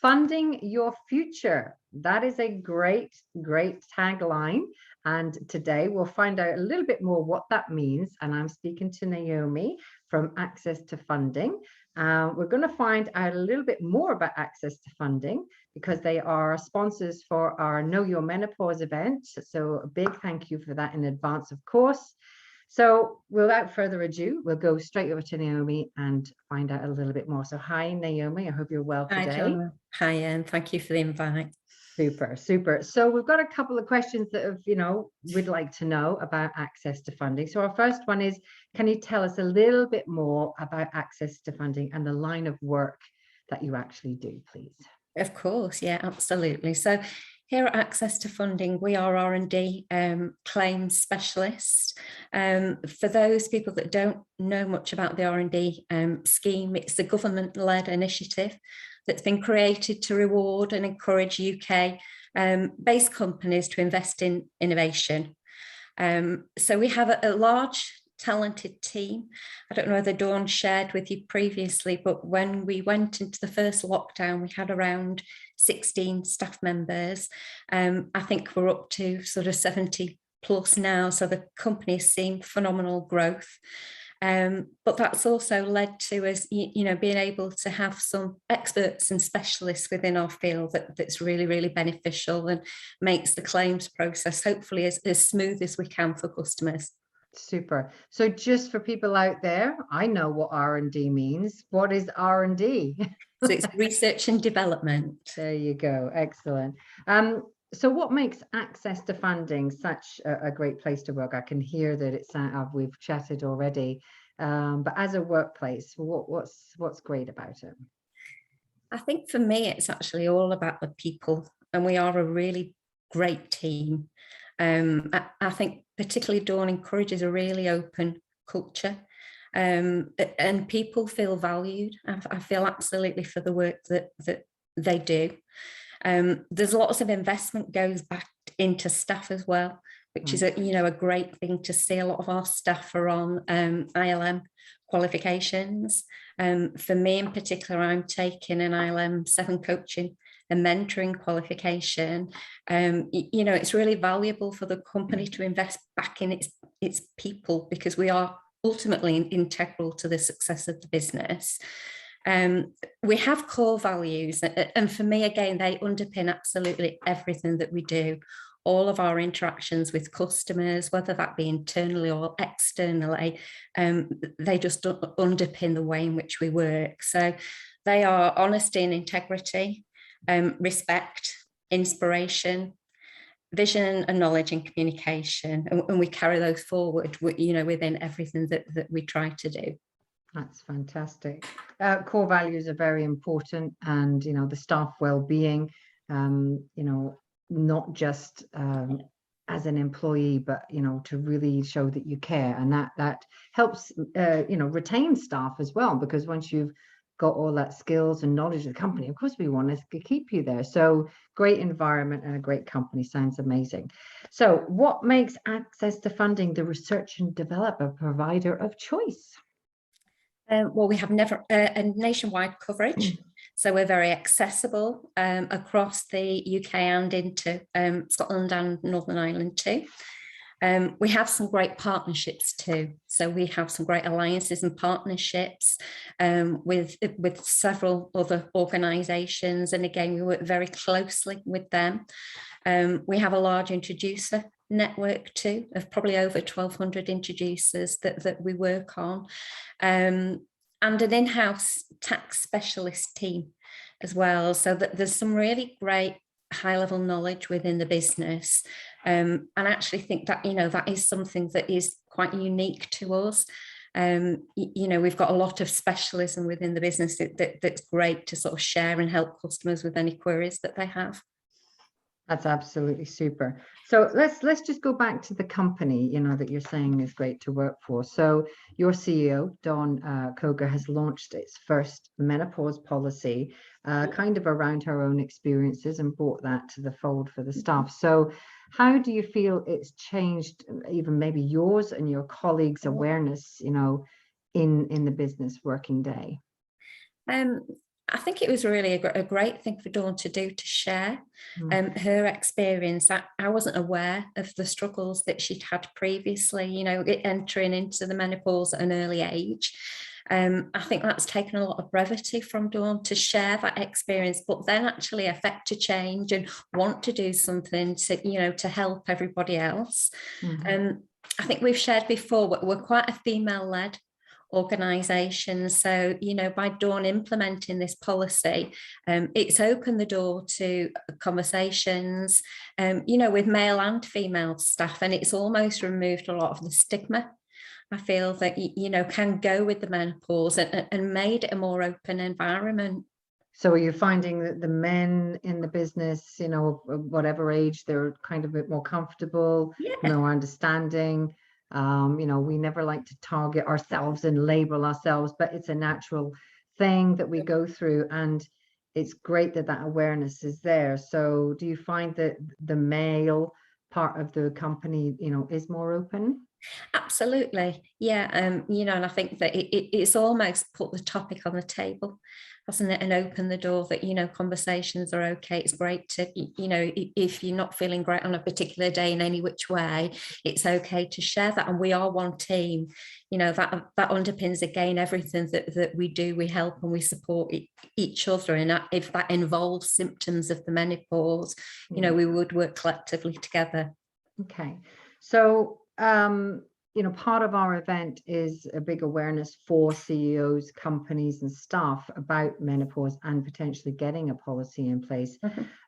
funding your future. That is a great, great tagline. And today we'll find out a little bit more what that means. And I'm speaking to Naomi from Access2Funding. We're going to find out a little bit more about Access2Funding because they are sponsors for our Know Your Menopause event. So a big thank you for that in advance, of course. So without further ado, we'll go straight over to Naomi and find out a little bit more. So hi, Naomi. I hope you're well today. Hi, Donna. Hi, and thank you for the invite. Super, super. So we've got a couple of questions that we'd like to know about Access2Funding. So our first one is, can you tell us a little bit more about Access2Funding and the line of work that you actually do, please? Of course, yeah, absolutely. So here at Access2Funding, we are R&D claims specialists. For those people that don't know much about the R&D scheme, it's a government-led initiative that's been created to reward and encourage UK-based companies to invest in innovation. So we have a large, talented team. I don't know whether Dawn shared with you previously, but when we went into the first lockdown, we had around 16 staff members. I think we're up to sort of 70 plus now. So the company has seen phenomenal growth. But that's also led to us, being able to have some experts and specialists within our field that's really, really beneficial and makes the claims process hopefully as smooth as we can for customers. Super. So just for people out there, I know what R&D means. What is R&D? So it's research and development. There you go. Excellent. So what makes Access2Funding such a great place to work? I can hear that it's we've chatted already, but as a workplace, what's great about it? I think for me, it's actually all about the people, and we are a really great team. I think particularly Dawn encourages a really open culture, and people feel valued. I feel absolutely for the work that they do. There's lots of investment goes back into staff as well, which is a great thing to see. A lot of our staff are on ILM qualifications. For me in particular, I'm taking an ILM 7 coaching and mentoring qualification. It's really valuable for the company to invest back in its people, because we are ultimately integral to the success of the business. We have core values, and for me, again, they underpin absolutely everything that we do. All of our interactions with customers, whether that be internally or externally, they just underpin the way in which we work. So they are honesty and integrity, respect, inspiration, vision and knowledge and communication, and we carry those forward, within everything that we try to do. That's fantastic. Core values are very important, and the staff well-being, not just as an employee, but to really show that you care, and that helps retain staff as well, because once you've got all that skills and knowledge of the company, of course we want to keep you there. So great environment and a great company sounds amazing. So what makes Access2Funding the research and development provider of choice? Well, we have a nationwide coverage, so we're very accessible across the UK and into Scotland and Northern Ireland too. We have some great partnerships too. So we have some great alliances and partnerships with several other organisations, and again, we work very closely with them. We have a large introducer network too, of probably over 1,200 introducers that we work on, and an in-house tax specialist team as well, so that there's some really great high-level knowledge within the business, and I actually think that that is something that is quite unique to us. We've got a lot of specialism within the business that's great to sort of share and help customers with any queries that they have. That's absolutely super. So let's just go back to the company, that you're saying is great to work for. So your CEO, Dawn Koger, has launched its first menopause policy, kind of around her own experiences, and brought that to the fold for the staff. So how do you feel it's changed even maybe yours and your colleagues' awareness, in the business working day? I think it was really a great thing for Dawn to do, to share her experience. I wasn't aware of the struggles that she'd had previously, you know, entering into the menopause at an early age. I think that's taken a lot of brevity from Dawn to share that experience, but then actually affect a change and want to do something to, you know, to help everybody else. I think we've shared before, we're quite a female-led organisation. So, you know, by Dawn implementing this policy, it's opened the door to conversations, you know, with male and female staff, and it's almost removed a lot of the stigma, I feel, that, you know, can go with the menopause, and made it a more open environment. So are you finding that the men in the business, you know, whatever age, they're kind of a bit more comfortable, more understanding? You know, we never like to target ourselves and label ourselves, but it's a natural thing that we go through, and it's great that that awareness is there. So do you find that the male part of the company, you know, is more open? Absolutely, yeah. You know, and I think that it's almost put the topic on the table, hasn't it, and open the door that, you know, conversations are okay. It's great to, you know, if you're not feeling great on a particular day in any which way, it's okay to share that. And we are one team, you know, that underpins again everything that we do. We help and we support each other, and if that involves symptoms of the menopause, you know, we would work collectively together. Okay, so you know, part of our event is a big awareness for CEOs, companies and staff about menopause and potentially getting a policy in place.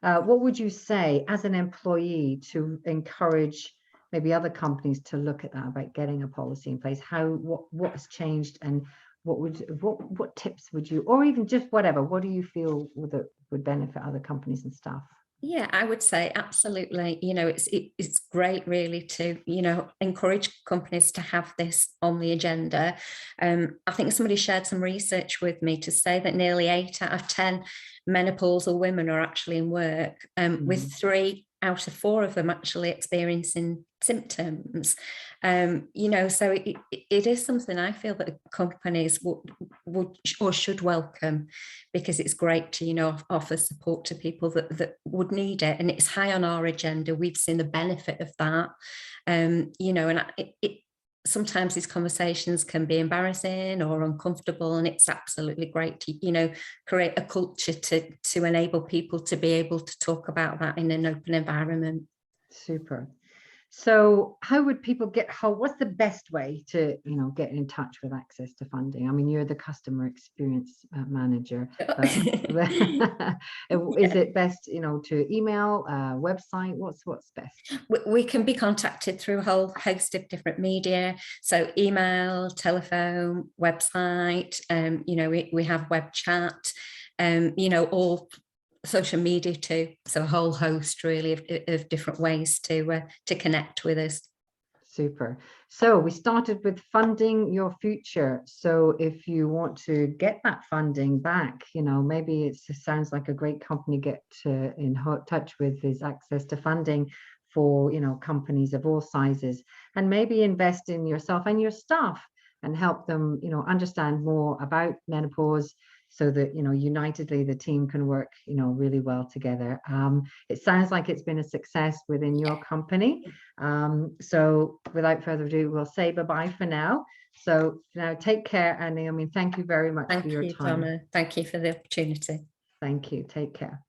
What would you say as an employee to encourage maybe other companies to look at that, about getting a policy in place? What has changed, and what tips would you, or even just whatever, what do you feel would benefit other companies and staff? Yeah, I would say absolutely. You know, it's great really to, you know, encourage companies to have this on the agenda. I think somebody shared some research with me to say that nearly 8 out of 10 menopausal women are actually in work, with 3 out of 4 of them actually experiencing symptoms. You know, so it is something I feel that companies would or should welcome, because it's great to, you know, offer support to people that would need it, and it's high on our agenda. We've seen the benefit of that, you know, and sometimes these conversations can be embarrassing or uncomfortable, and it's absolutely great to, you know, create a culture to enable people to be able to talk about that in an open environment. Super. So how would people get hold, what's the best way to, you know, get in touch with Access to Funding? I mean, you're the customer experience manager, but is it best, you know, to email, website? What's best? We can be contacted through a whole host of different media. So email, telephone, website, you know, we have web chat, you know, all social media too. So a whole host really of different ways to connect with us. Super. So we started with funding your future. So if you want to get that funding back, you know, maybe it sounds like a great company to get in touch with is Access to Funding for, you know, companies of all sizes, and maybe invest in yourself and your staff and help them, you know, understand more about menopause, so that, you know, unitedly the team can work, you know, really well together. It sounds like it's been a success within your company. So without further ado, we'll say bye-bye for now. So now take care, and Naomi, thank you very much for your time. Donna. Thank you for the opportunity. Thank you. Take care.